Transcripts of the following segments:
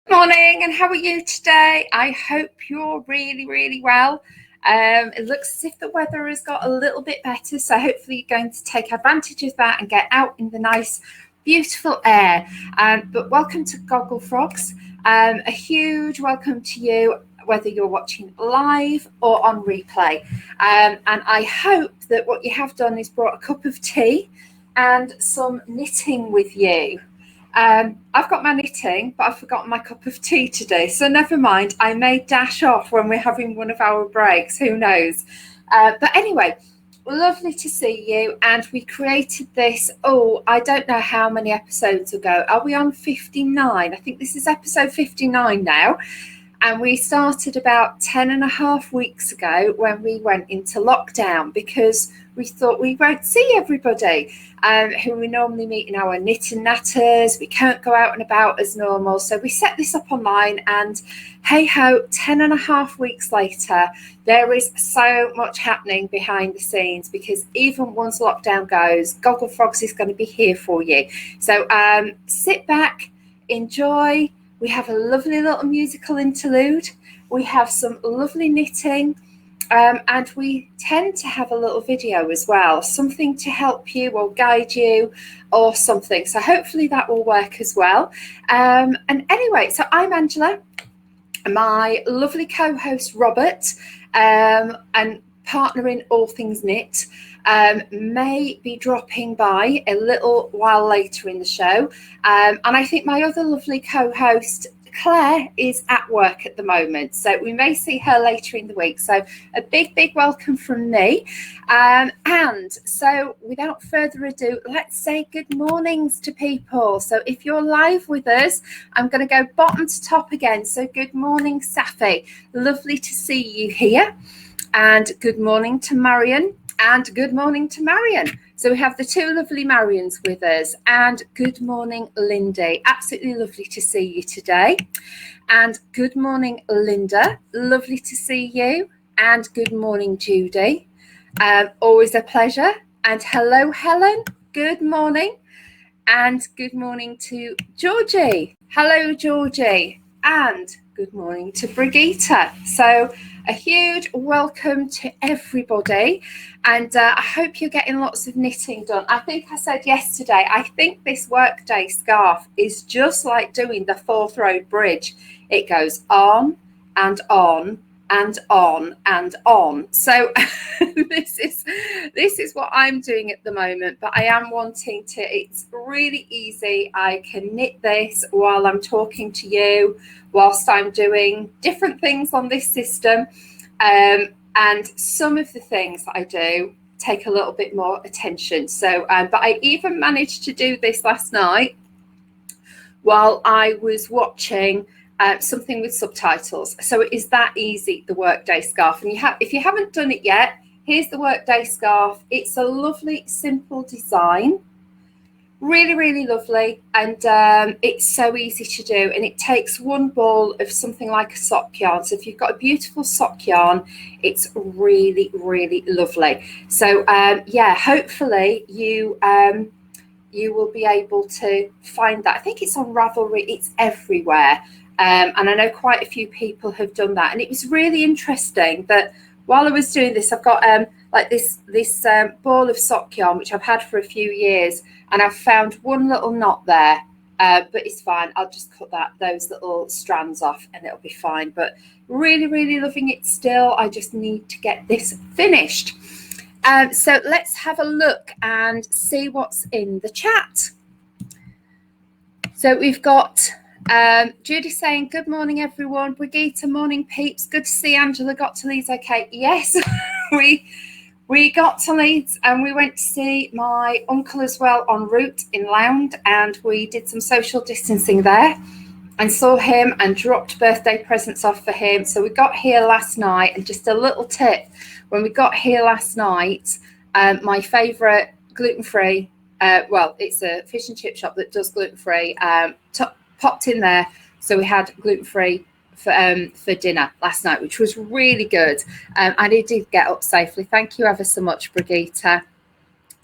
Morning, and how are you today? I hope you're really well. It looks as if the weather has got a little bit better, so hopefully you're going to take advantage of that and get out in the nice, beautiful air. But welcome to Gogglefrogs. A huge welcome to you, whether you're watching live or on replay. And I hope that what you have done is brought a cup of tea and some knitting with you. I've got my knitting, but I've forgotten my cup of tea today. So never mind, I may dash off when we're having one of our breaks, who knows. But anyway, lovely to see you. And we created this, I don't know how many episodes ago. Are we on 59? I think this is episode 59 now. And we started about 10 and a half weeks ago when we went into lockdown because we thought we won't see everybody who we normally meet in our knit and natters. We can't go out and about as normal. So we set this up online and hey ho, 10 and a half weeks later, there is so much happening behind the scenes because even once lockdown goes, Gogglefrogs is going to be here for you. So sit back, enjoy. We have a lovely little musical interlude. We have some lovely knitting. And we tend to have a little video as well, something to help you or guide you or something. So hopefully that will work as well. And anyway, so I'm Angela, my lovely co-host Robert, and partner in all things knit, may be dropping by a little while later in the show. And I think my other lovely co-host Claire is at work at the moment, so we may see her later in the week. So a big welcome from me. And so without further ado, let's say good mornings to people. So if you're live with us, I'm going to go bottom to top again. So good morning, Safi. Lovely to see you here. And good morning to Marion. And good morning to Marion. So we have the two lovely Marions with us. And good morning, Lindy. Absolutely lovely to see you today. And good morning, Linda. Lovely to see you. And good morning, Judy. Always a pleasure. And hello, Helen. Good morning. And good morning to Georgie. Hello, Georgie. And good morning to Brigitte. So a huge welcome to everybody, and I hope you're getting lots of knitting done. I think I said yesterday, I think this workday scarf is just like doing the Fourth Road Bridge. It goes on and on and on and on. So this is what I'm doing at the moment, but I am wanting to, it's really easy. I can knit this while I'm talking to you, whilst I'm doing different things on this system. And some of the things that I do take a little bit more attention. So, but I even managed to do this last night while I was watching something with subtitles. So it is that easy, the workday scarf. And if you haven't done it yet, here's the workday scarf. It's a lovely, simple design. Really lovely, and it's so easy to do, and it takes one ball of something like a sock yarn. So if you've got a beautiful sock yarn, it's really lovely. So yeah, hopefully you will be able to find that. I think it's on Ravelry, it's everywhere, and I know quite a few people have done that. And it was really interesting that while I was doing this, I've got like this ball of sock yarn which I've had for a few years, and I've found one little knot there, but it's fine. I'll just cut those little strands off and it'll be fine. But really loving it still. I just need to get this finished. So let's have a look and see what's in the chat. So we've got Judy saying, good morning, everyone. Brigitte, morning, peeps. Good to see Angela got to Leeds. Okay, yes, we got to Leeds and we went to see my uncle as well en route in Lound, and we did some social distancing there and saw him and dropped birthday presents off for him. So we got here last night, and just a little tip, when we got here last night, my favourite gluten-free, well, it's a fish and chip shop that does gluten-free, popped in there. So we had gluten-free for dinner last night, which was really good. And it did get up safely. Thank you ever so much, Brigitte.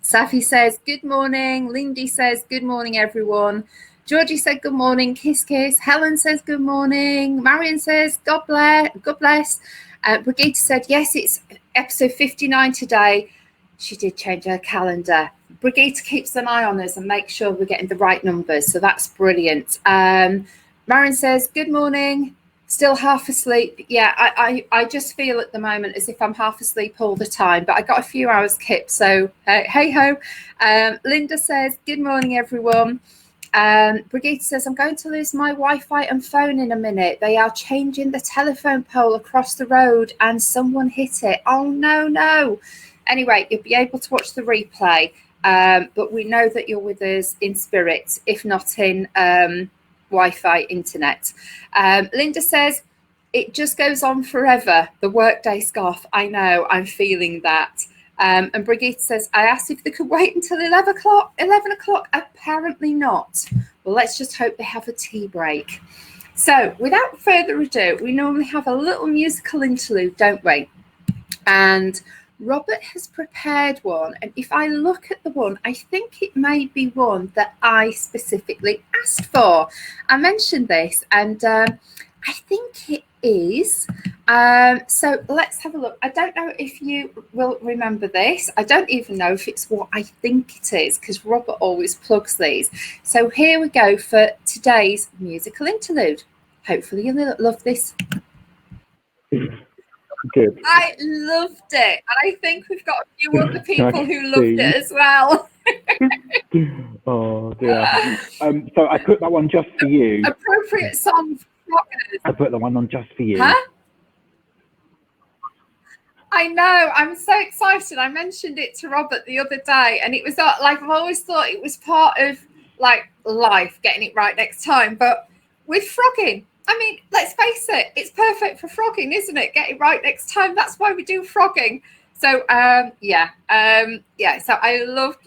Safi says, good morning. Lindy says, good morning, everyone. Georgie said good morning, kiss kiss. Helen says good morning. Marion says God bless, God bless. Brigitte said yes, it's episode 59 today. She did change her calendar. Brigitte keeps an eye on us and makes sure we're getting the right numbers, so that's brilliant. Marion says good morning. Still half asleep. Yeah, I just feel at the moment as if I'm half asleep all the time, but I got a few hours kept, so hey ho. Linda says good morning everyone. Brigitte says, I'm going to lose my Wi-Fi and phone in a minute. They are changing the telephone pole across the road and someone hit it. Oh, no. Anyway, you'll be able to watch the replay, but we know that you're with us in spirit, if not in Wi-Fi internet. Linda says, it just goes on forever. The workday scarf. I know, I'm feeling that. And Brigitte says, I asked if they could wait until 11 o'clock. Apparently not. Well, let's just hope they have a tea break. So without further ado, we normally have a little musical interlude, don't we? And Robert has prepared one. And if I look at the one, I think it may be one that I specifically asked for. I mentioned this, and I think it is. So let's have a look. I don't know if you will remember this. I don't even know if it's what I think it is, because Robert always plugs these. So here we go for today's musical interlude. Hopefully you'll love this. Good. I loved it, and I think we've got a few other people who loved it as well. Oh dear. So I put that one just for you. Appropriate song for rockers. I put the one on just for you. Huh? I know. I'm so excited. I mentioned it to Robert the other day, and it was like I've always thought it was part of like life, getting it right next time. But with frogging, I mean, let's face it, it's perfect for frogging, isn't it? Get it right next time. That's why we do frogging. So yeah. So I loved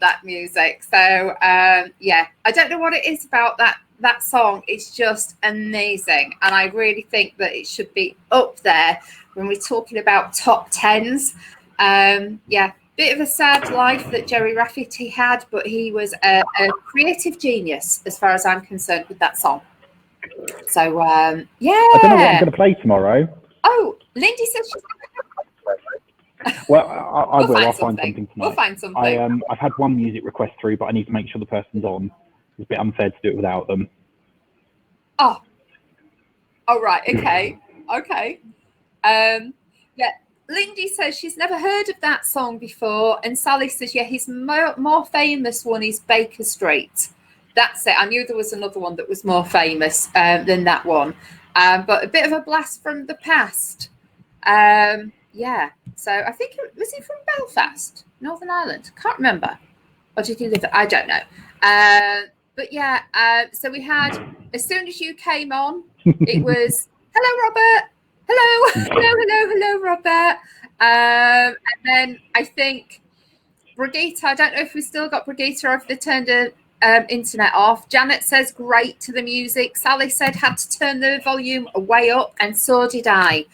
that music. So yeah, I don't know what it is about that song. It's just amazing, and I really think that it should be up there when we're talking about top tens. Yeah, bit of a sad life that Jerry Rafferty had, but he was a creative genius as far as I'm concerned with that song. So yeah. I don't know what I'm going to play tomorrow. Oh, Lindy says she's well, I will. I'll find something tonight. We'll find something. I've had one music request through, but I need to make sure the person's on. It's a bit unfair to do it without them. Oh right. Okay. Okay. Yeah. Lindy says she's never heard of that song before, and Sally says, yeah, his more famous one is Baker Street. That's it. I knew there was another one that was more famous than that one, but a bit of a blast from the past. Yeah. So I think was he from Belfast, Northern Ireland? Can't remember. Or did he live? I don't know. But yeah. So we had, as soon as you came on, it was hello, Robert. Hello, Robert. And then I think Brigitte, I don't know if we still got Brigitte or if they turned the internet off. Janet says great to the music. Sally said had to turn the volume way up, and so did I.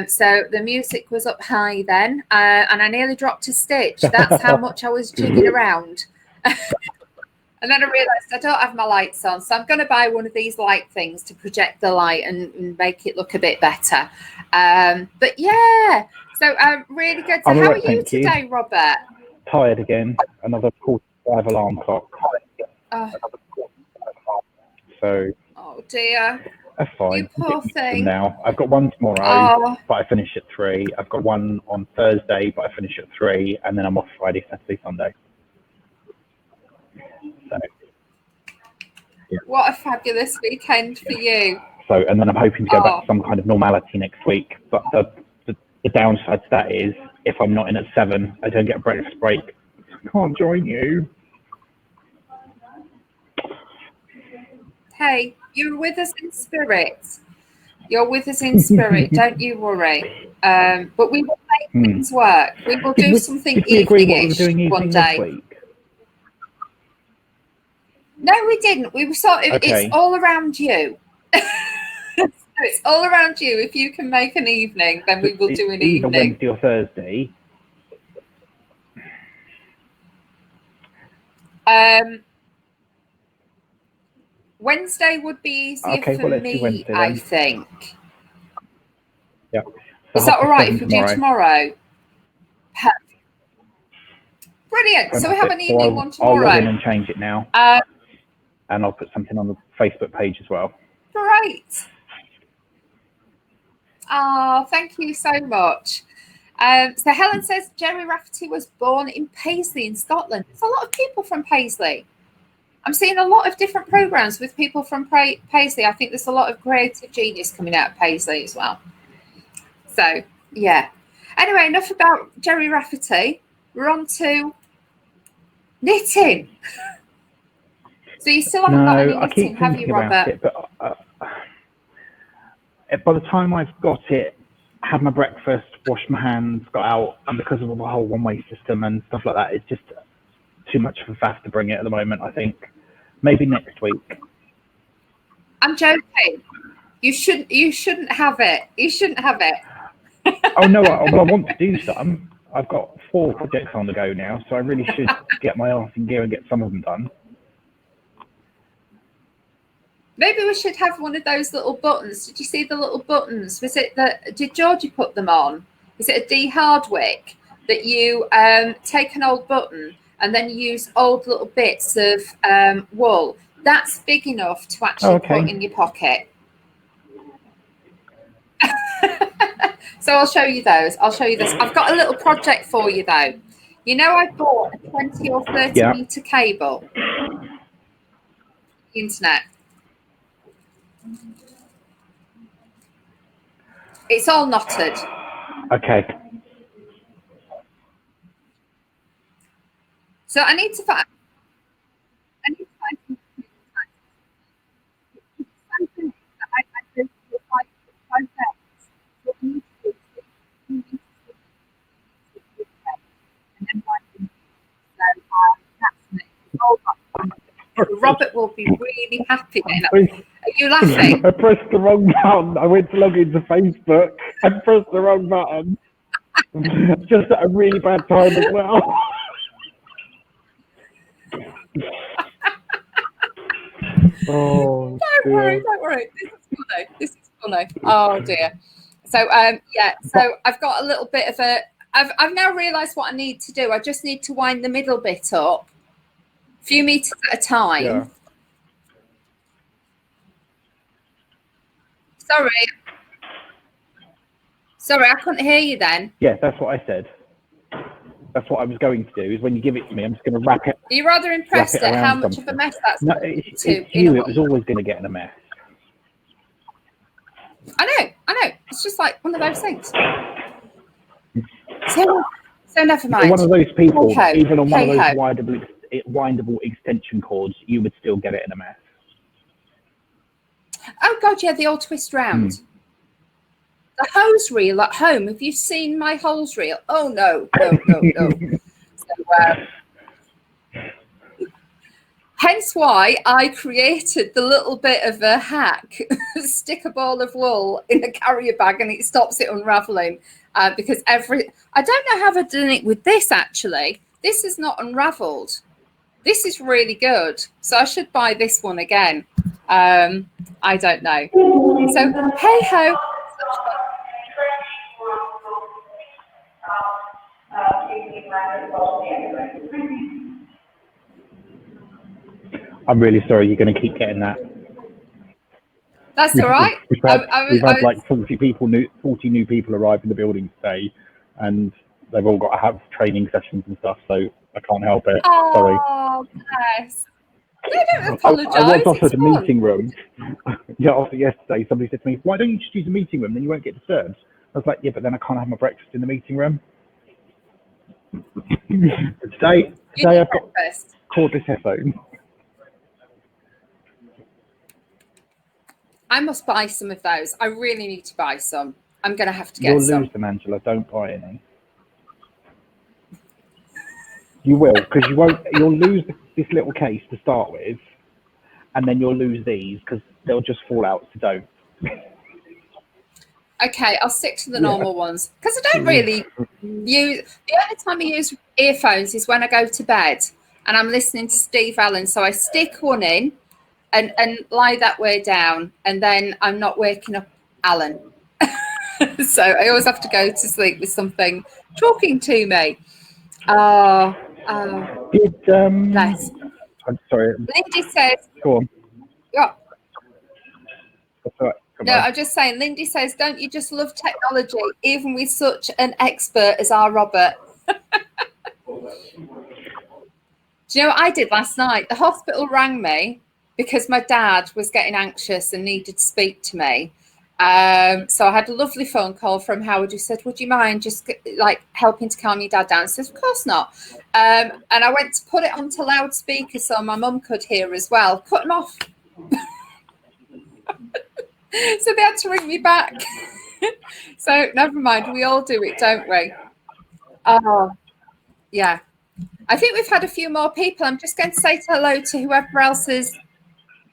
So the music was up high then, and I nearly dropped a stitch. That's how much I was jigging around. And then I realised I don't have my lights on, so I'm going to buy one of these light things to project the light and make it look a bit better. But yeah, so really good. So how are you today, Robert? Tired again. Another 45 alarm clock. Oh. So. Oh dear. That's fine. You poor thing. Now I've got one tomorrow, but I finish at 3. I've got one on Thursday, but I finish at 3, and then I'm off Friday, Saturday, Sunday. So, yeah. What a fabulous weekend for you. So, and then I'm hoping to go back to some kind of normality next week. But the downside to that is, if I'm not in at 7, I don't get a breakfast break. I can't join you. Hey, you're with us in spirit. You're with us in spirit. Don't you worry. But we will make things work. We will do something evening-ish one day. No, we didn't. We were sort of, it's all around you. So it's all around you. If you can make an evening, then we will do an evening. Wednesday or Thursday. Wednesday would be easier Okay, for well, let's do me, Wednesday I then. think. Yeah. Is that all right if we do tomorrow? Brilliant. So we have an evening one tomorrow. I'll log in and change it now. And I'll put something on the Facebook page as well. Great. Oh, thank you so much. So Helen says Jerry Rafferty was born in Paisley in Scotland. There's a lot of people from Paisley. I'm seeing a lot of different programs with people from Paisley. I think there's a lot of creative genius coming out of Paisley as well. So, yeah. Anyway, enough about Jerry Rafferty. We're on to knitting. So you still haven't got any knitting, I keep thinking about it, but by the time I've got it, had my breakfast, washed my hands, got out, and because of the whole one-way system and stuff like that, it's just too much of a faff to bring it at the moment, I think. Maybe next week. I'm joking. You shouldn't have it. You shouldn't have it. Oh no, I want to do some. I've got 4 projects on the go now, so I really should get my arse in gear and get some of them done. Maybe we should have one of those little buttons. Did you see the little buttons? Was it did Georgie put them on? Is it a D Hardwick that you take an old button and then use old little bits of wool? That's big enough to actually put in your pocket. So I'll show you those. I'll show you this. I've got a little project for you though. You know, I bought a 20 or 30 meter cable. Internet. It's all knotted. Okay. So I need to find Robert will be really happy. Are you laughing? I pressed the wrong button. I went to log into Facebook and pressed the wrong button. Just at a really bad time as well. Oh, don't worry. This is funny. Oh dear. So yeah, so I've got a little bit of a I've now realised what I need to do. I just need to wind the middle bit up a few meters at a time. Yeah. Sorry, I couldn't hear you then. Yeah, that's what I said. That's what I was going to do, is when you give it to me, I'm just going to wrap it. Are you rather impressed at how much of a mess that's No, it's you. It was always going to get in a mess. I know. It's just like one of those things. So never mind. You're one of those people, even on one of those Hey-ho. windable extension cords, you would still get it in a mess. Oh God, yeah, the old twist round. The hose reel at home. Have you seen my hose reel? Oh no. So, hence why I created the little bit of a hack: stick a ball of wool in a carrier bag, and it stops it unraveling. Because I don't know how I've done it with this. Actually, this is not unravelled. This is really good. So I should buy this one again. I don't know. So hey ho. I'm really sorry. You're going to keep getting that. That's all right. We've had like 40 new people arrive in the building today, and they've all got to have training sessions and stuff. So I can't help it. Sorry. Oh, bless. No, don't apologise. I was offered a meeting room. Yeah, after yesterday, somebody said to me, "Why don't you just use a meeting room? Then you won't get disturbed." I was like, "Yeah, but then I can't have my breakfast in the meeting room." Today I've got cordless headphones. I must buy some of those. I really need to buy some. I'm going to have to get some. You'll lose them, Angela. Don't buy any. You will, because you won't. You'll lose this little case to start with, and then you'll lose these because they'll just fall out. So don't. Okay, I'll stick to the normal ones because I don't really use. The only time I use earphones is when I go to bed and I'm listening to Steve Allen. So I stick one in, and lie that way down, and then I'm not waking up Alan. So I always have to go to sleep with something talking to me. Oh, Did bless. I'm sorry. Lindy says, Go on. oh, That's all right. Come no, on. I'm just saying, Lindy says, don't you just love technology, even with such an expert as our Robert? Do you know what I did last night? The hospital rang me because my dad was getting anxious and needed to speak to me. So I had a lovely phone call from Howard who said, would you mind just like helping to calm your dad down? I said, of course not. And I went to put it onto loudspeaker so my mum could hear as well. Cut him off. So they had to ring me back. So never mind. We all do it, don't we? Oh, yeah. I think we've had a few more people. I'm just going to say hello to whoever else has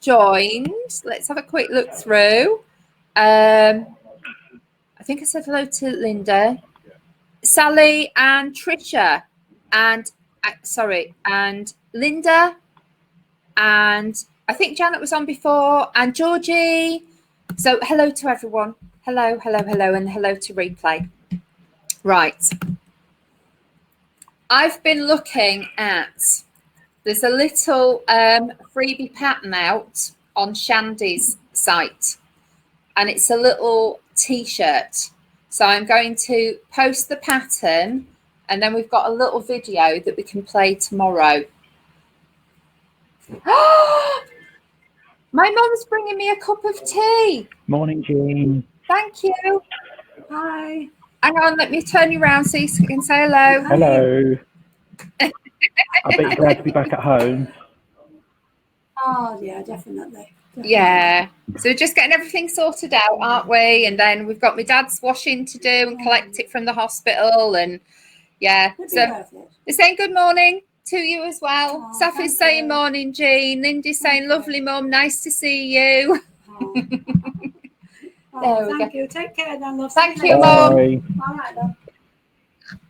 joined. Let's have a quick look through. I think I said hello to Linda, Sally, and Trisha, and and Linda, and I think Janet was on before, and Georgie. So hello to everyone. Hello, hello, hello, and hello to replay. Right. I've been looking at, there's a little freebie pattern out on Shandy's site, and it's a little t-shirt. So I'm going to post the pattern, and then we've got a little video that we can play tomorrow. My mum's bringing me a cup of tea. Morning, Jean. Thank you. Hi. Hang on, let me turn you around so you can say hello. Hello. I bet you're glad to be back at home. Oh, yeah, definitely. Yeah. So we're just getting everything sorted out, aren't we? And then we've got my dad's washing to do and collect it from the hospital. And yeah. So they're saying good morning to you as well. Oh, Safi's saying you. morning, Jean. Lindy's saying lovely, Mum. Nice to see you. Oh. There we thank go. you. Take care then, love. Thank you, Mum. Bye. All right, love.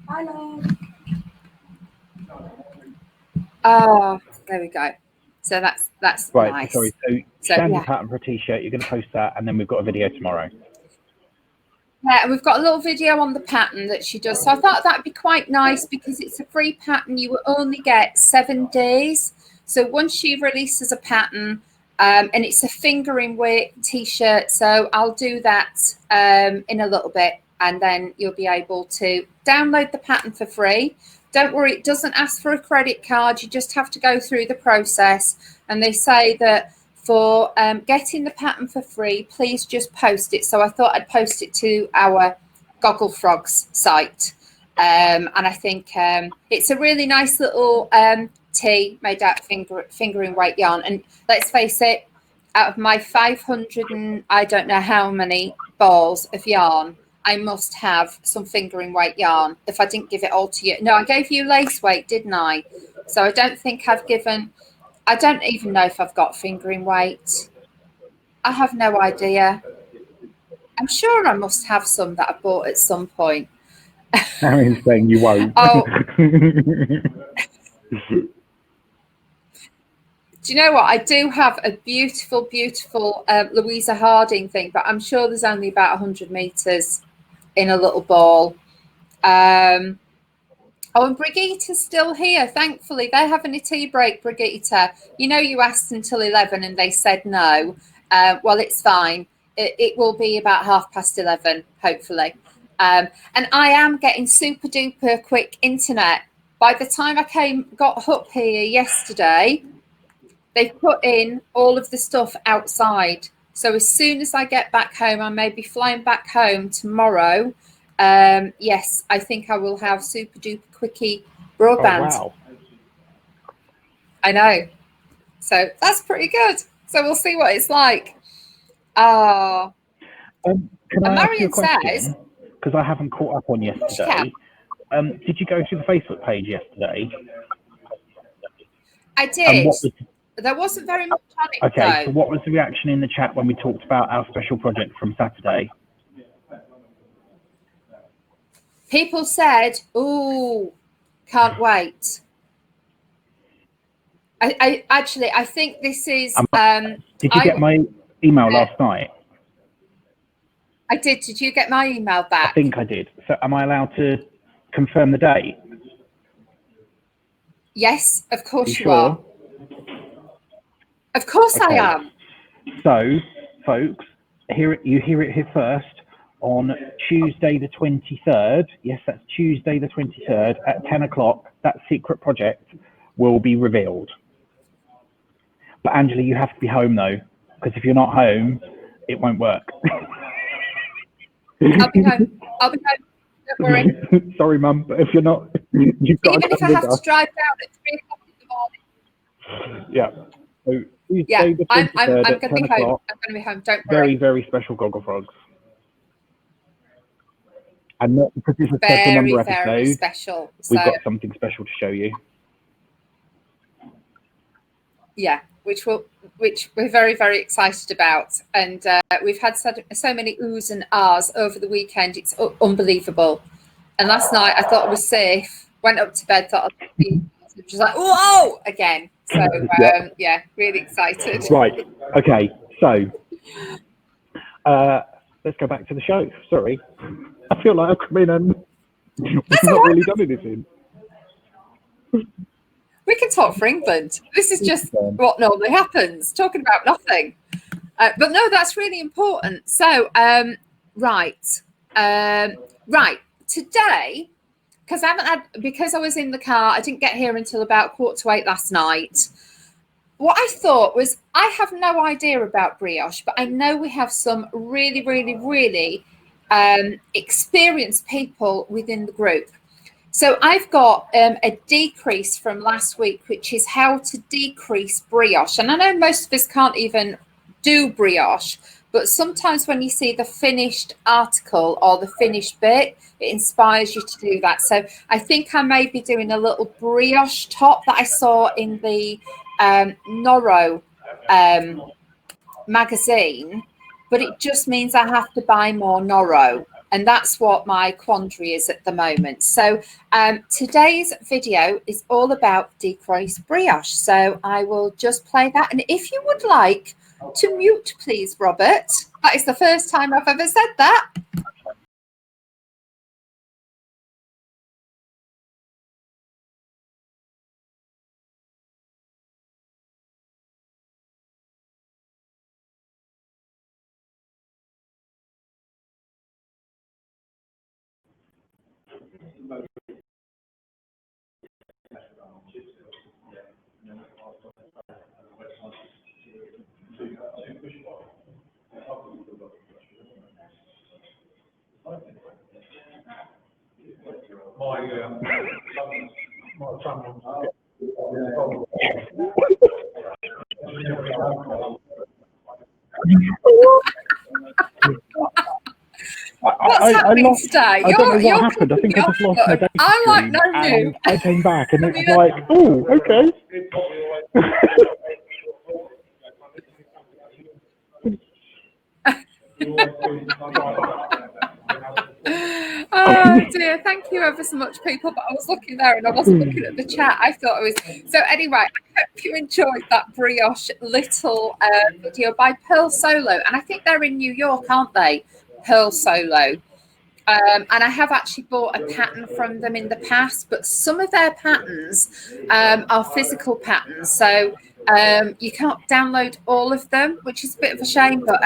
Bye, love. Oh, there we go. So that's Right, nice. sorry. So Shandy pattern for a t-shirt. You're going to post that, and then we've got a video tomorrow. Yeah, and we've got a little video on the pattern that she does. So I thought that'd be quite nice because it's a free pattern. You will only get 7 days. So once she releases a pattern, and it's a fingering weight t-shirt. So I'll do that in a little bit, and then you'll be able to download the pattern for free. Don't worry, it doesn't ask for a credit card. You just have to go through the process. And they say that for getting the pattern for free, please just post it. So I thought I'd post it to our Gogglefrogs site. And I think it's a really nice little tee made out of fingering weight yarn. And let's face it, out of my 500 and I don't know how many balls of yarn, I must have some fingering weight yarn if I didn't give it all to you. No, I gave you lace weight, didn't I? So I don't think I've given... I don't even know if I've got fingering weight. I have no idea. I'm sure I must have some that I bought at some point. Aaron's saying you won't. Oh. Do you know what? I do have a beautiful, beautiful Louisa Harding thing, but I'm sure there's only about 100 meters in a little ball. Oh, and Brigitta's still here. Thankfully, they're having a tea break, Brigitta. You know, you asked until 11 and they said no. Well, it's fine. It will be about 11:30, hopefully. And I am getting super duper quick internet. By the time I got up here yesterday, they put in all of the stuff outside. So as soon as I get back home, I may be flying back home tomorrow. Yes, I think I will have super duper quickie broadband. Oh, wow. I know. So that's pretty good. So we'll see what it's like. Oh. Can I ask you a Marion says, question? Because I haven't caught up on yesterday. Did you go through the Facebook page yesterday? I did. There wasn't very much on it, okay, though. so what was the reaction in the chat when we talked about our special project from Saturday? People said, "Ooh, can't wait." I actually, I think this is. Did you get my email last night? I did. Did you get my email back? I think I did. So am I allowed to confirm the date? Yes, of course you sure? are. Of course Okay. I am. So, folks, you hear it here first. On Tuesday the 23rd, yes, that's Tuesday the 23rd at 10 o'clock, that secret project will be revealed. But Angela, you have to be home though, because if you're not home, it won't work. I'll be home. I'll be home. Don't worry. Sorry, Mum, but if you're not, you've got Even to if I come have with to us. drive down at 3 o'clock in the morning. Yeah. So Tuesday Yeah, the 23rd I'm going at to 10 be home. o'clock. I'm going to be home. Don't Very, worry. very special Gogglefrogs. And not because it's a special Very, number very episode. special. We've So, got something special to show you. yeah, which we're very, very excited about. And we've had so many oohs and ahs over the weekend. It's unbelievable. And last night I thought I was safe. Went up to bed, thought I'd be just like, whoa, again. So, yeah, really excited. Right. Okay. So, let's go back to the show. Sorry. I feel like I've come in and we've not really done anything. We can talk for England. This is just what normally happens, talking about nothing. But no, that's really important. So, right. Today, because I was in the car, I didn't get here until about 7:45 last night. What I thought was, I have no idea about brioche, but I know we have some really, really, really experienced people within the group. So I've got a decrease from last week, which is how to decrease brioche. And I know most of us can't even do brioche, but sometimes when you see the finished article or the finished bit, it inspires you to do that. So I think I may be doing a little brioche top that I saw in the Noro magazine, but it just means I have to buy more Noro. And that's what my quandary is at the moment. So today's video is all about decreased brioche. So I will just play that. And if you would like to mute, please, Robert. That is the first time I've ever said that. What's happening today? I don't know what happened. I think I just lost my data I'm like, no, and I came back and it's like, oh, okay. Oh dear, thank you ever so much, people. But I was looking there and I wasn't looking at the chat. I thought it was. So anyway, I hope you enjoyed that brioche little video by Pearl Solo. And I think they're in New York, aren't they? Pearl Solo. And I have actually bought a pattern from them in the past, but some of their patterns are physical patterns. So you can't download all of them, which is a bit of a shame. But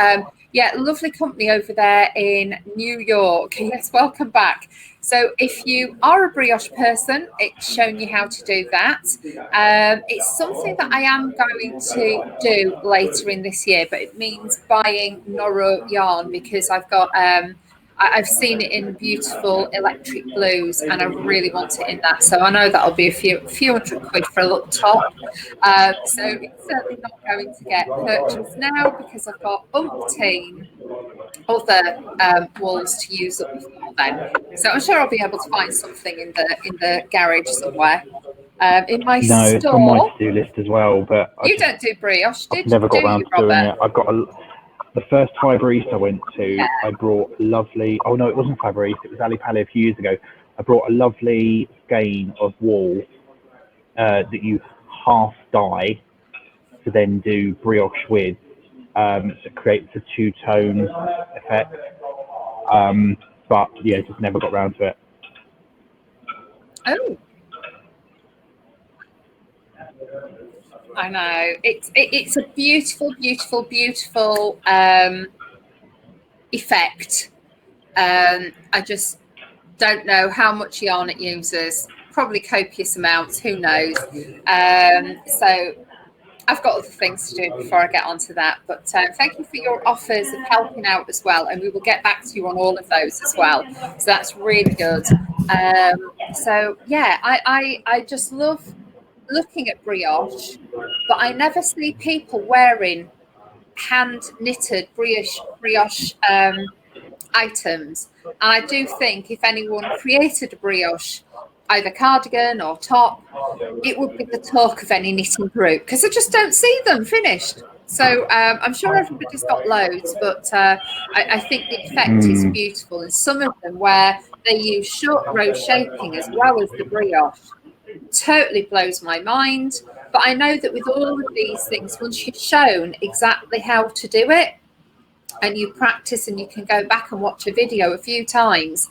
yeah, lovely company over there in New York. Yes, welcome back. So if you are a brioche person, it's shown you how to do that. It's something that I am going to do later in this year, but it means buying Noro yarn because I've got... I've seen it in beautiful electric blues and I really want it in that. So I know that'll be a few hundred quid for a little top. So it's certainly not going to get purchased now because I've got umpteen other wools to use up before then. So I'm sure I'll be able to find something in the garage somewhere. In my store. It's on my to-do list as well, but you don't do brioche, I've never got around to doing it. I've got the first Fibre East I went to, I brought a lovely, oh no, it wasn't Fibre East, it was Ali Pali a few years ago. I brought a lovely skein of wool that you half dye to then do brioche with. So it creates a two-tone effect. But yeah, just never got around to it. Oh, I know. It's a beautiful, beautiful, beautiful effect. I just don't know how much yarn it uses. Probably copious amounts. Who knows? So I've got other things to do before I get onto that. But thank you for your offers of helping out as well, and we will get back to you on all of those as well. So that's really good. So yeah, I just love looking at brioche, but I never see people wearing hand knitted brioche items. And I do think if anyone created a brioche, either cardigan or top, it would be the talk of any knitting group because I just don't see them finished. So I'm sure everybody's got loads, but I think the effect is beautiful. And some of them where they use short row shaping as well as the brioche totally blows my mind. But I know that with all of these things, once you've shown exactly how to do it and you practice and you can go back and watch a video a few times,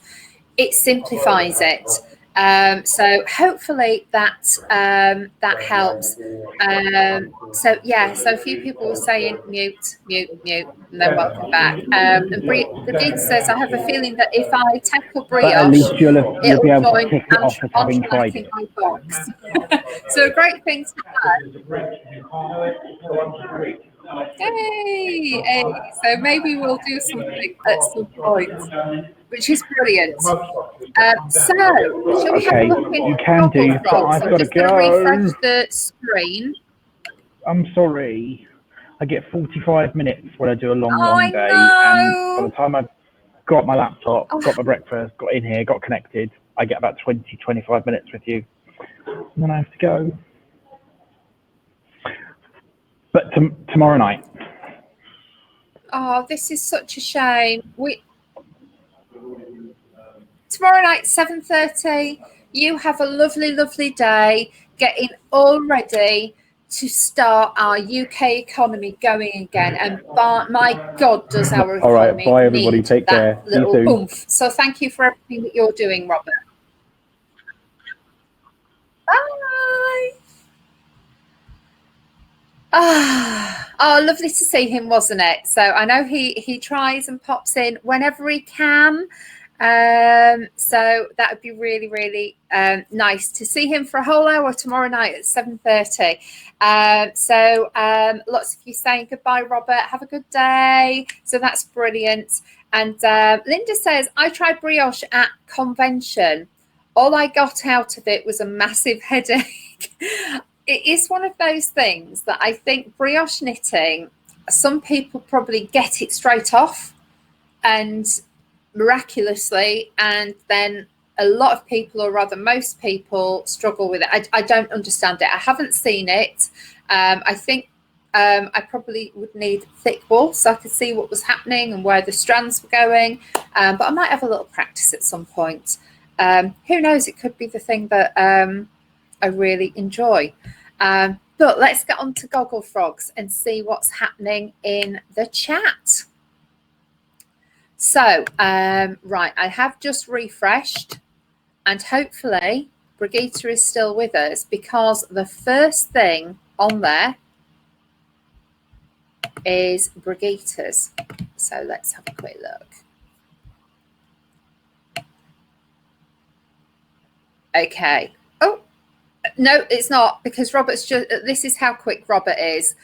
it simplifies it. So hopefully that helps. So yeah, so a few people were saying mute, and then welcome back. And Brigitte says, I have a feeling that if I tackle brioche, but at least you'll be it'll able to join tick it off as having tried in it. my box. So a great thing to have. Hey. So maybe we'll do something at some point, which is brilliant. So, shall we have a look You at can do, but Gogglefrogs? I've I'm got to just going to refresh go. the screen. I'm sorry. I get 45 minutes when I do a long I day, know. and by the time I've got my laptop, got my breakfast, got in here, got connected, I get about 20-25 minutes with you, and then I have to go. But tomorrow night. Oh, this is such a shame. Tomorrow night, 7:30. You have a lovely, lovely day, getting all ready to start our UK economy going again. And my God, does our All right, economy bye everybody. need Take care. that See you little soon. oomph. So thank you for everything that you're doing, Robert. Bye. Oh, lovely to see him, wasn't it? So I know he tries and pops in whenever he can. So that would be really, really nice to see him for a whole hour tomorrow night at 7:30. So lots of you saying goodbye, Robert. Have a good day. So that's brilliant. And Linda says, I tried brioche at convention. All I got out of it was a massive headache. It is one of those things that I think brioche knitting, some people probably get it straight off and miraculously, and then a lot of people, or rather most people, struggle with it. I don't understand it. I haven't seen it. I think I probably would need thick wool so I could see what was happening and where the strands were going. But I might have a little practice at some point. Who knows? It could be the thing that I really enjoy. But let's get on to Gogglefrogs and see what's happening in the chat. So, right, I have just refreshed, and hopefully Brigitte is still with us, because the first thing on there is Brigitte's. So let's have a quick look. Okay. Oh, no, it's not, because Robert's just, this is how quick Robert is.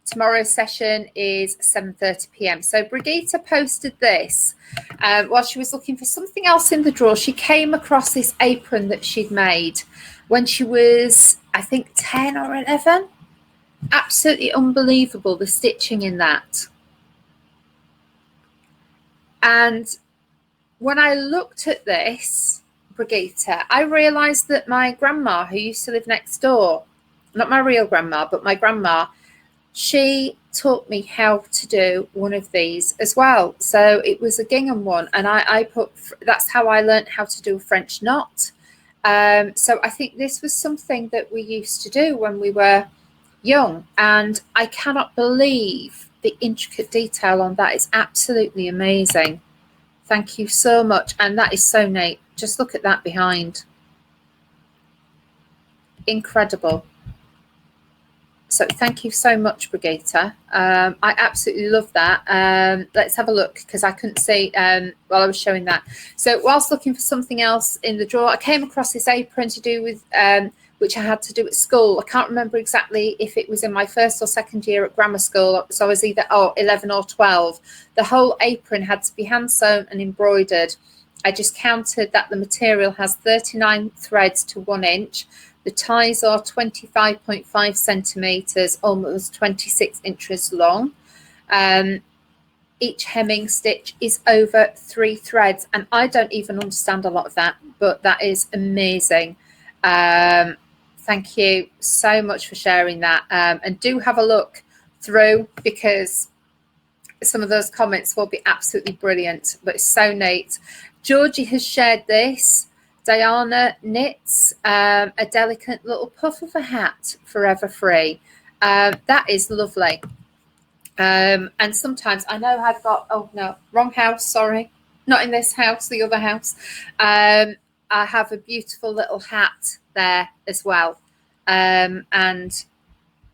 Tomorrow's session is 7:30 p.m. So Brigitte posted this while she was looking for something else in the drawer. She came across this apron that she'd made when she was, I think, 10 or 11. Absolutely unbelievable, the stitching in that. And when I looked at this, Brigitte, I realised that my grandma, who used to live next door, not my real grandma, but my grandma, she taught me how to do one of these as well. So it was a gingham one, and I put, that's how I learned how to do a French knot. So I think this was something that we used to do when we were young, and I cannot believe the intricate detail on that. It's absolutely amazing. Thank you so much. And that is so neat. Just look at that behind. Incredible. So thank you so much, Brigitte. I absolutely love that. Let's have a look, because I couldn't see while I was showing that. So whilst looking for something else in the drawer, I came across this apron to do with which I had to do at school. I can't remember exactly if it was in my first or second year at grammar school. So I was either 11 or 12. The whole apron had to be hand sewn and embroidered. I just counted that the material has 39 threads to 1 inch. The ties are 25.5 centimetres, almost 26 inches long. Each hemming stitch is over 3 threads, and I don't even understand a lot of that, but that is amazing. Thank you so much for sharing that, and do have a look through, because some of those comments will be absolutely brilliant, but it's so neat. Georgie has shared this. Diana knits a delicate little puff of a hat, forever free. That is lovely. And sometimes I know I've got, oh no, wrong house, sorry, not in this house, the other house. I have a beautiful little hat there as well. And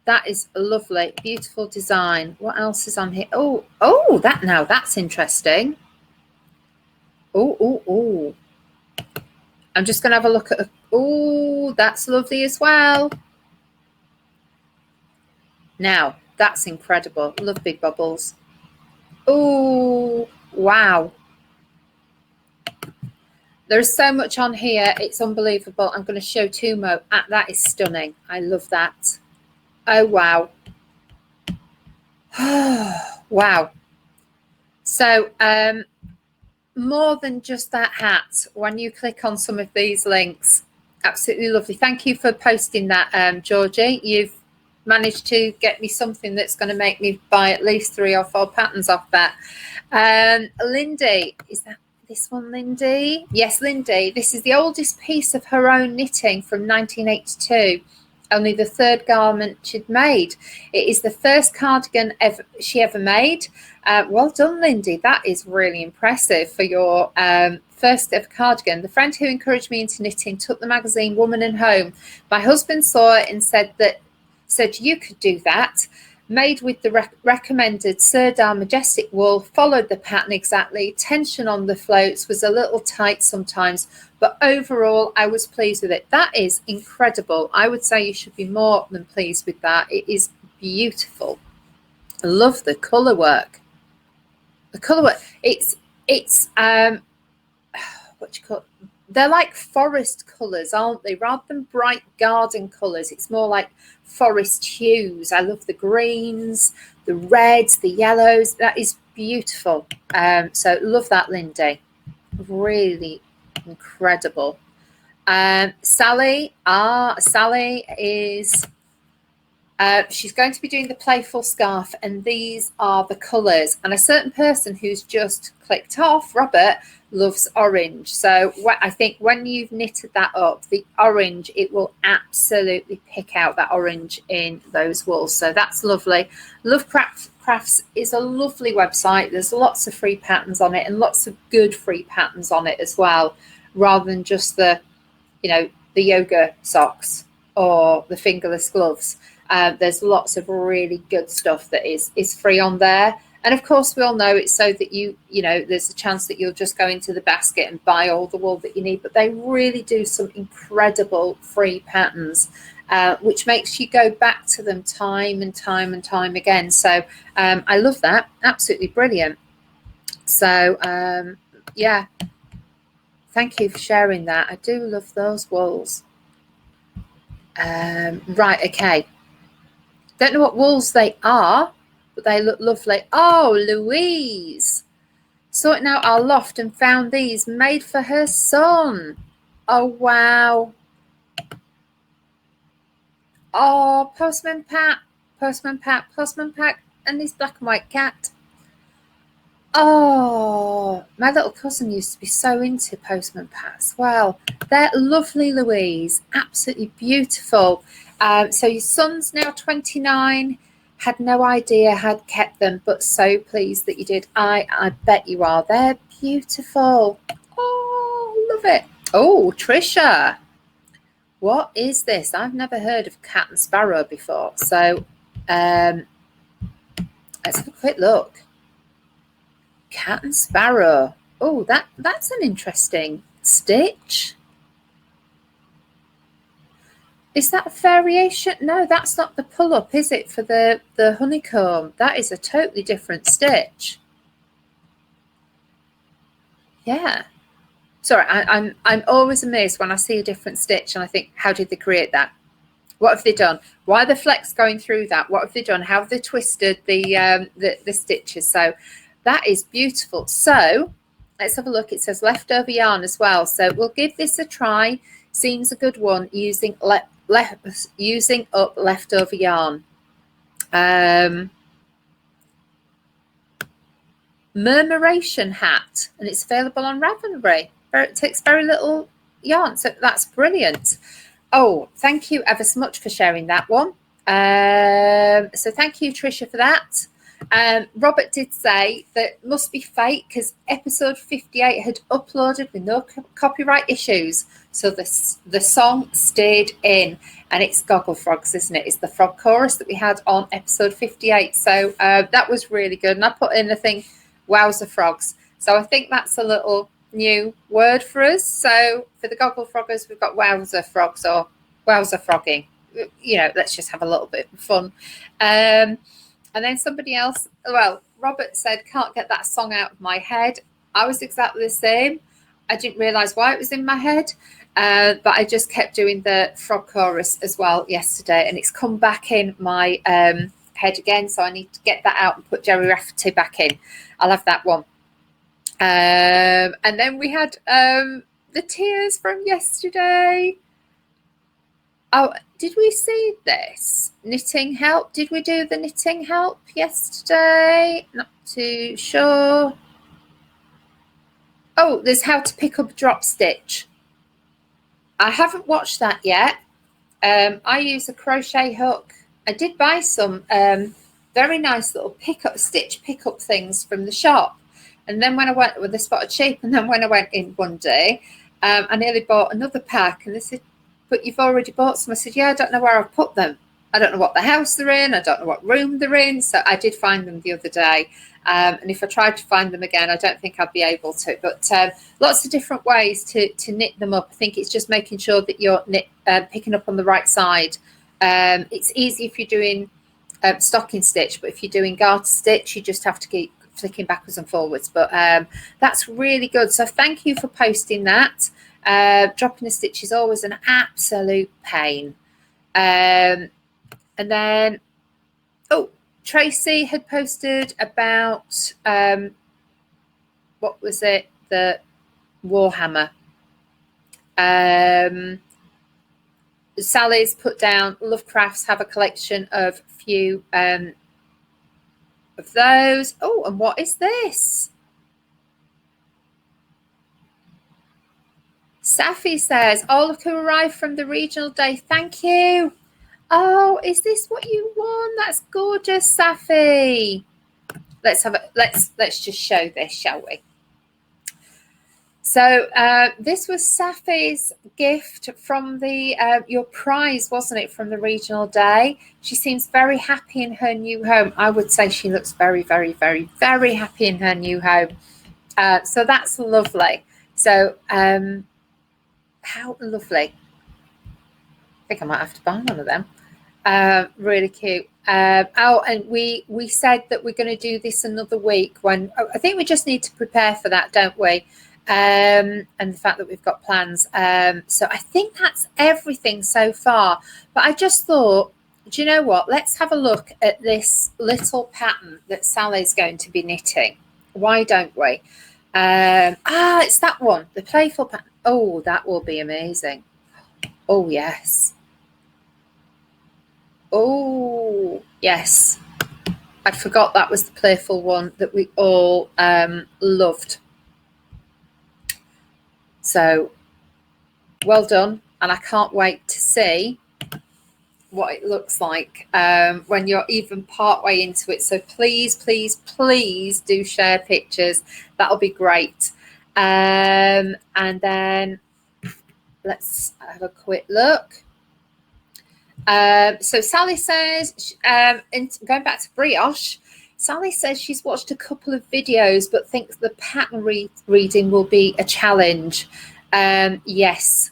that is a lovely, beautiful design. What else is on here? Oh, that now, that's interesting. Oh. I'm just going to have a look at, oh, that's lovely as well. Now, that's incredible. Love big bubbles. Oh, wow. There's so much on here. It's unbelievable. I'm going to show two more. That is stunning. I love that. Oh, wow. Wow. So, more than just that hat, when you click on some of these links, absolutely lovely. Thank you for posting that, Georgie. You've managed to get me something that's going to make me buy at least 3 or 4 patterns off that. Lindy, is that this one, Lindy? Yes, Lindy. This is the oldest piece of her own knitting from 1982. Only the 3rd garment she'd made. It is the first cardigan she ever made. Well done, Lindy. That is really impressive for your first ever cardigan. The friend who encouraged me into knitting took the magazine Woman and Home. My husband saw it and said you could do that. Made with the recommended Sirdar Majestic wool, followed the pattern exactly. Tension on the floats was a little tight sometimes, but overall I was pleased with it. That is incredible. I would say you should be more than pleased with that. It is beautiful. I love the colour work. The colour work, it's what do you call it? They're like forest colours, aren't they? Rather than bright garden colours, it's more like forest hues. I love the greens, the reds, the yellows. That is beautiful. So love that, Lindy. Really incredible. Sally is she's going to be doing the playful scarf, and these are the colours. And a certain person who's just clicked off, Robert, loves orange. So I think when you've knitted that up, the orange, it will absolutely pick out that orange in those wools. So that's lovely. Love Crafts is a lovely website. There's lots of free patterns on it, and lots of good free patterns on it as well, rather than just the yoga socks or the fingerless gloves. There's lots of really good stuff that is free on there. And of course, we all know it's so that there's a chance that you'll just go into the basket and buy all the wool that you need. But they really do some incredible free patterns, which makes you go back to them time and time and time again. So I love that. Absolutely brilliant. So, yeah, thank you for sharing that. I do love those wools. Right, okay. Don't know what wools they are, but they look lovely. Oh, Louise, sorting out our loft and found these made for her son. Oh, wow. Oh, Postman Pat, and his black and white cat. Oh, my little cousin used to be so into Postman Pats. Well, they're lovely, Louise. Absolutely beautiful. So your son's now 29. Had no idea had kept them, but so pleased that you did. I bet you are. They're beautiful. Oh, love it. Oh, Trisha. What is this? I've never heard of cat and sparrow before. So let's have a quick look. Cat and sparrow. Oh, that's an interesting stitch. Is that a variation? No, that's not the pull-up, is it, for the honeycomb? That is a totally different stitch. Yeah. Sorry, I'm always amazed when I see a different stitch and I think, how did they create that? What have they done? Why are the flecks going through that? What have they done? How have they twisted the stitches? So that is beautiful. So let's have a look. It says leftover yarn as well. So we'll give this a try. Seems a good one using using up leftover yarn. Murmuration hat, and it's available on Ravelry. It takes very little yarn, so that's brilliant. Oh, thank you ever so much for sharing that one. So thank you, Trisha, for that. Robert did say that must be fake because episode 58 had uploaded with no copyright issues. So the song stayed in, and it's Gogglefrogs, isn't it? It's the frog chorus that we had on episode 58. So that was really good. And I put in the thing, wowzer frogs. So I think that's a little new word for us. So for the Gogglefroggers, we've got wowzer frogs or wowzer frogging. You know, let's just have a little bit of fun. And then somebody else, well, Robert said, can't get that song out of my head. I was exactly the same. I didn't realise why it was in my head, but I just kept doing the frog chorus as well yesterday, and it's come back in my head again, so I need to get that out and put Jerry Rafferty back in. I'll have that one. And then we had the tears from yesterday. Oh, did we see this? Knitting help? Did we do the knitting help yesterday? Not too sure. Oh, there's how to pick up drop stitch. I haven't watched that yet. I use a crochet hook. I did buy some very nice little pick up things from the shop. And then when I went with the spotted sheep, and then when I went in one day, I nearly bought another pack, and they said, but you've already bought some. I said, yeah, I don't know where I've put them. I don't know what the house they're in. I don't know what room they're in. So I did find them the other day. And if I tried to find them again, I don't think I'd be able to. But lots of different ways to knit them up. I think it's just making sure that you're picking up on the right side. It's easy if you're doing stocking stitch, but if you're doing garter stitch, you just have to keep flicking backwards and forwards. But that's really good. So thank you for posting that. Dropping a stitch is always an absolute pain. And then, oh, Tracy had posted about, what was it? The Warhammer. Sally's put down, Lovecrafts have a collection of few of those. Oh, and what is this? Safi says, oh, look who arrived from the regional day. Thank you. Oh, is this what you won? That's gorgeous, Safi. Let's just show this, shall we? So this was Safi's gift from the your prize, wasn't it, from the regional day? She seems very happy in her new home. I would say she looks very, very, very, very happy in her new home. So that's lovely. So how lovely. I think I might have to buy one of them. Really cute. Oh, and we said that we're going to do this another week when I think we just need to prepare for that, don't we? And the fact that we've got plans. So I think that's everything so far. But I just thought, do you know what? Let's have a look at this little pattern that Sally's going to be knitting. Why don't we? It's that one, the playful pattern. Oh, that will be amazing. Oh, yes. Oh, yes. I forgot that was the playful one that we all loved. So well done, and I can't wait to see what it looks like when you're even part way into it. So please, please, please do share pictures. That'll be great. And then let's have a quick look. So Sally says, going back to brioche, Sally says she's watched a couple of videos but thinks the pattern reading will be a challenge. Yes.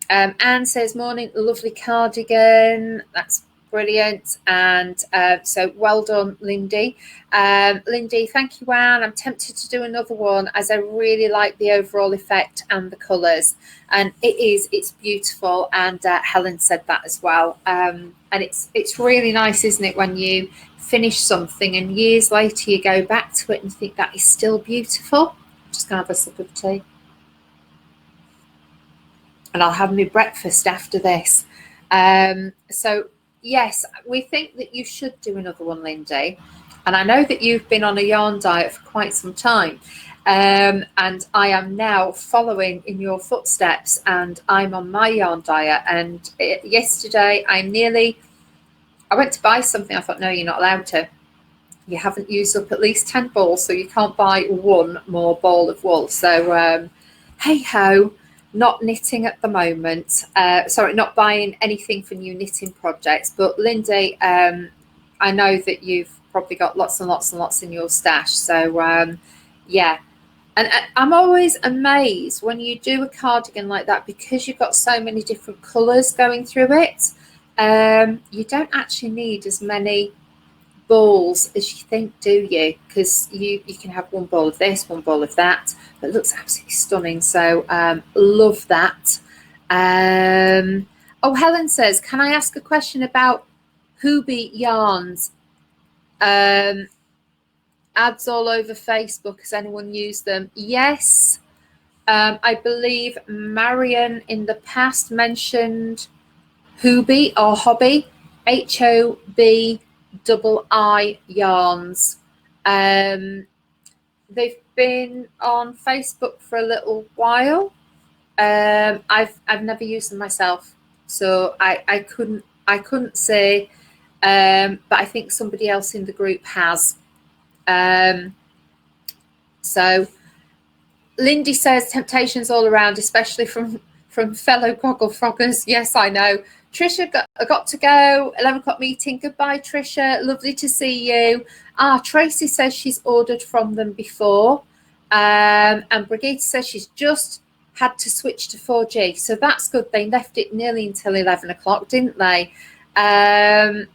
Anne says, morning, lovely cardigan. That's brilliant. And so well done, Lindy. Lindy, thank you, Anne. I'm tempted to do another one as I really like the overall effect and the colours. And it's beautiful. And Helen said that as well. And it's really nice, isn't it, when you finish something and years later you go back to it and think that is still beautiful. I'm just going to have a sip of tea. And I'll have my breakfast after this. So yes, we think that you should do another one, Lindy. And I know that you've been on a yarn diet for quite some time. And I am now following in your footsteps, and I'm on my yarn diet. And yesterday I went to buy something. I thought, no, you're not allowed to. You haven't used up at least 10 balls, so you can't buy one more ball of wool. So hey ho. Not knitting at the moment. Sorry, not buying anything for new knitting projects. But Lindy, I know that you've probably got lots and lots and lots in your stash. So yeah, and I'm always amazed when you do a cardigan like that, because you've got so many different colours going through it. You don't actually need as many balls as you think, do you? Because you can have one ball of this, one ball of that. It looks absolutely stunning. So love that. Oh, Helen says, can I ask a question about Hubie yarns? Ads all over Facebook. Has anyone used them? Yes. I believe Marion in the past mentioned Hubie or Hobby, HOBII yarns. They've been on Facebook for a little while. I've never used them myself, so I couldn't say, but I think somebody else in the group has. So Lindy says temptations all around, especially from fellow Gogglefroggers. Yes, I know. Trisha got to go. 11 o'clock meeting. Goodbye, Trisha. Lovely to see you. Tracy says she's ordered from them before. And Brigitte says she's just had to switch to 4G. So that's good. They left it nearly until 11 o'clock, didn't they? And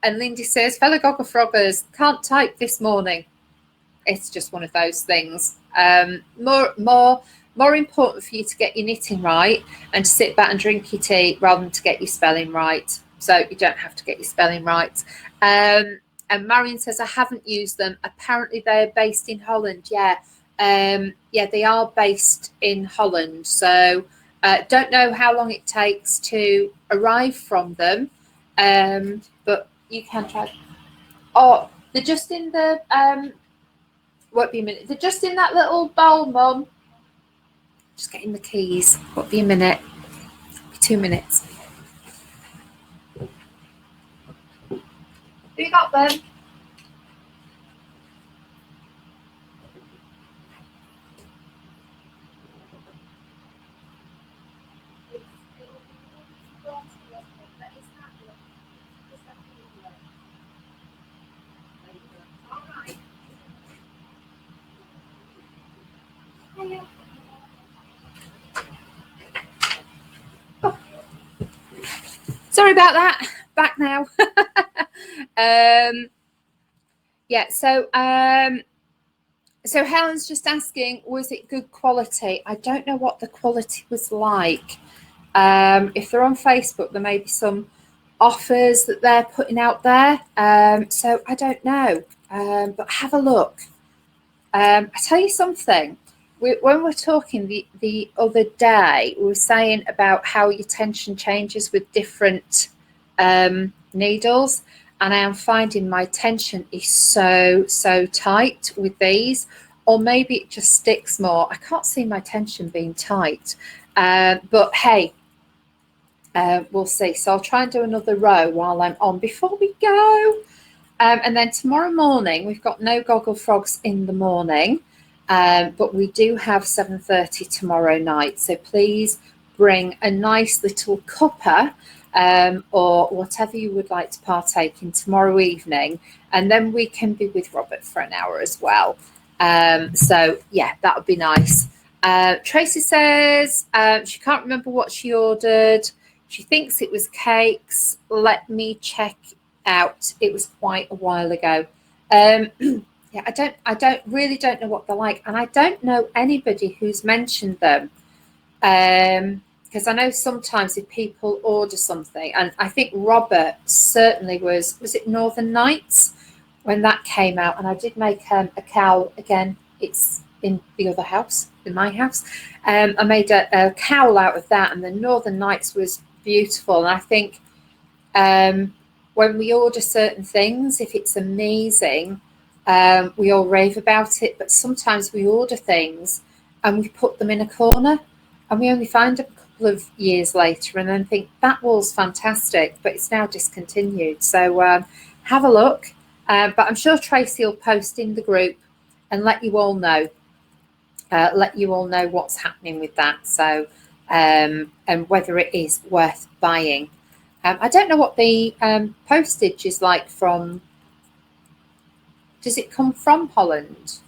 Lindy says, fellow Gogglefroggers, can't type this morning. It's just one of those things. More important for you to get your knitting right and to sit back and drink your tea rather than to get your spelling right. So you don't have to get your spelling right. And Marion says, I haven't used them. Apparently they're based in Holland. Yeah, they are based in Holland. So don't know how long it takes to arrive from them, but you can try. Oh, they're just in the won't be a minute. They're just in that little bowl, Mum. Just getting the keys. Won't be a minute. Be 2 minutes. Have you got them? Sorry about that. Back now. Yeah, so Helen's just asking, was it good quality? I don't know what the quality was like. If they're on Facebook, there may be some offers that they're putting out there. So I don't know, but have a look. I tell you something. When we're talking the other day, we were saying about how your tension changes with different needles. and I am finding my tension is so tight with these, or maybe it just sticks more. I can't see my tension being tight, but hey, we'll see. So I'll try and do another row while I'm on before we go. And then tomorrow morning, we've got no Gogglefrogs in the morning, but we do have 7:30 tomorrow night. So please bring a nice little cuppa or whatever you would like to partake in tomorrow evening. And then we can be with Robert for an hour as well. So yeah, that would be nice. Tracy says she can't remember what she ordered. She thinks it was cakes. Let me check out. It was quite a while ago. Yeah, I don't know what they're like, and I don't know anybody who's mentioned them. Because I know sometimes if people order something, and I think Robert certainly was it Northern Nights when that came out, and I did make a cowl again. It's in the other house, in my house. I made a cowl out of that, and the Northern Nights was beautiful. And I think when we order certain things, if it's amazing, we all rave about it. But sometimes we order things and we put them in a corner, and we only find them a couple of years later and then think that was fantastic, but it's now discontinued. So have a look. But I'm sure Tracy will post in the group and let you all know. What's happening with that. So and whether it is worth buying. I don't know what the postage is like from. Does it come from Holland?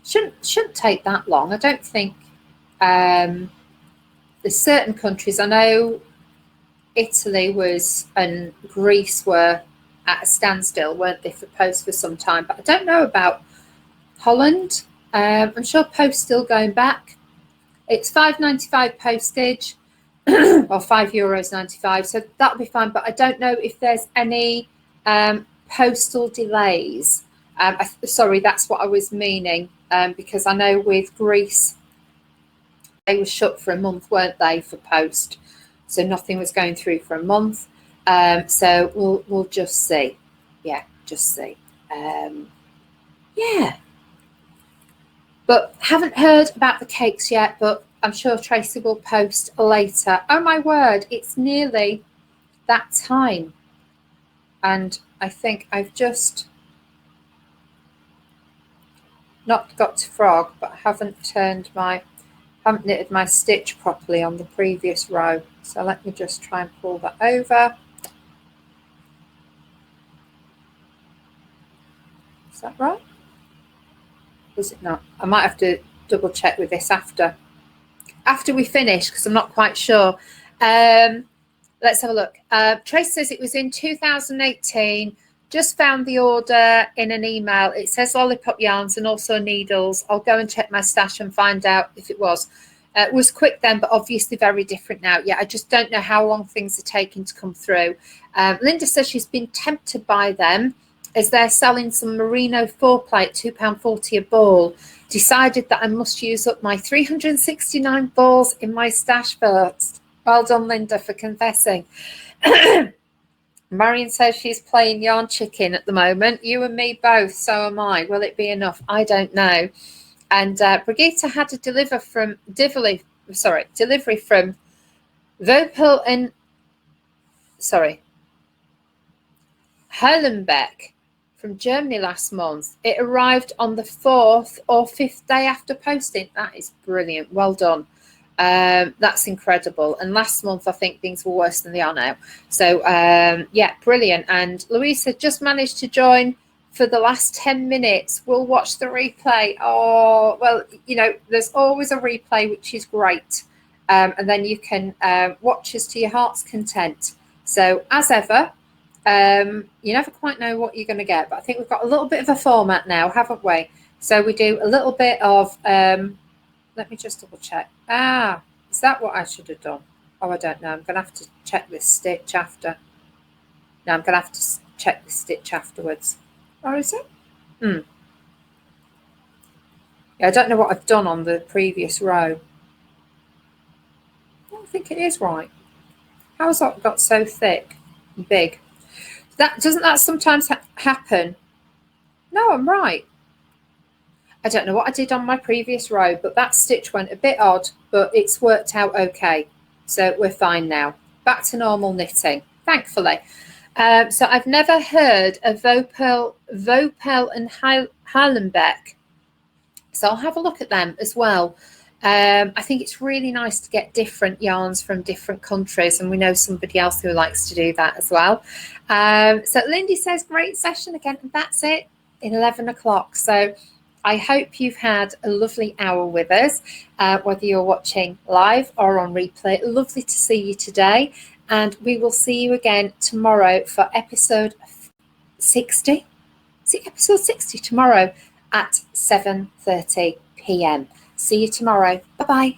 Shouldn't take that long. I don't think. There's certain countries. I know Italy was and Greece were at a standstill, weren't they, for post for some time? But I don't know about Holland. I'm sure post's still going back. It's £5.95 postage, or €5.95. So that'll be fine. But I don't know if there's any postal delays. Sorry, that's what I was meaning. Because I know with Greece, they were shut for a month, weren't they, for post? So nothing was going through for a month. So we'll just see. Yeah, just see. Yeah. But haven't heard about the cakes yet, but I'm sure Tracy will post later. Oh my word, it's nearly that time. And I think I've just not got to frog, but haven't knitted my stitch properly on the previous row. So let me just try and pull that over. Is that right? Was it not? I might have to double check with this after we finish, because I'm not quite sure. Let's have a look. Trace says it was in 2018. Just found the order in an email. It says lollipop yarns and also needles. I'll go and check my stash and find out if it was. It was quick then, but obviously very different now. Yeah, I just don't know how long things are taking to come through. Linda says she's been tempted by them as they're selling some merino 4-plate, £2.40 a ball. Decided that I must use up my 369 balls in my stash first. Well done, Linda, for confessing. Marion says she's playing yarn chicken at the moment. You and me both, so am I. Will it be enough? I don't know. And Brigitte had a delivery from Vopel and Herlenbeck from Germany last month. It arrived on the 4th or 5th day after posting. That is brilliant. Well done. That's incredible. And last month, I think things were worse than they are now. So, yeah, brilliant. And Louisa just managed to join for the last 10 minutes. We'll watch the replay. Oh, well, you know, there's always a replay, which is great. And then you can watch us to your heart's content. So, as ever, you never quite know what you're going to get. But I think we've got a little bit of a format now, haven't we? So we do a little bit of... let me just double check. Is that what I should have done? Oh, I don't know. I'm going to have to check this stitch after. No, I'm going to have to check the stitch afterwards. Or is it? Yeah, I don't know what I've done on the previous row. I don't think it is right. How's that got so thick and big? Doesn't that sometimes happen? No, I'm right. I don't know what I did on my previous row, but that stitch went a bit odd, but it's worked out okay. So we're fine now. Back to normal knitting, thankfully. So I've never heard of Vopel and Heilenbeck. So I'll have a look at them as well. I think it's really nice to get different yarns from different countries, and we know somebody else who likes to do that as well. So Lindy says, great session again, and that's it, 11 o'clock. So I hope you've had a lovely hour with us, whether you're watching live or on replay. Lovely to see you today, and we will see you again tomorrow for episode 60. Is it episode 60 tomorrow at 7:30 p.m. See you tomorrow. Bye-bye.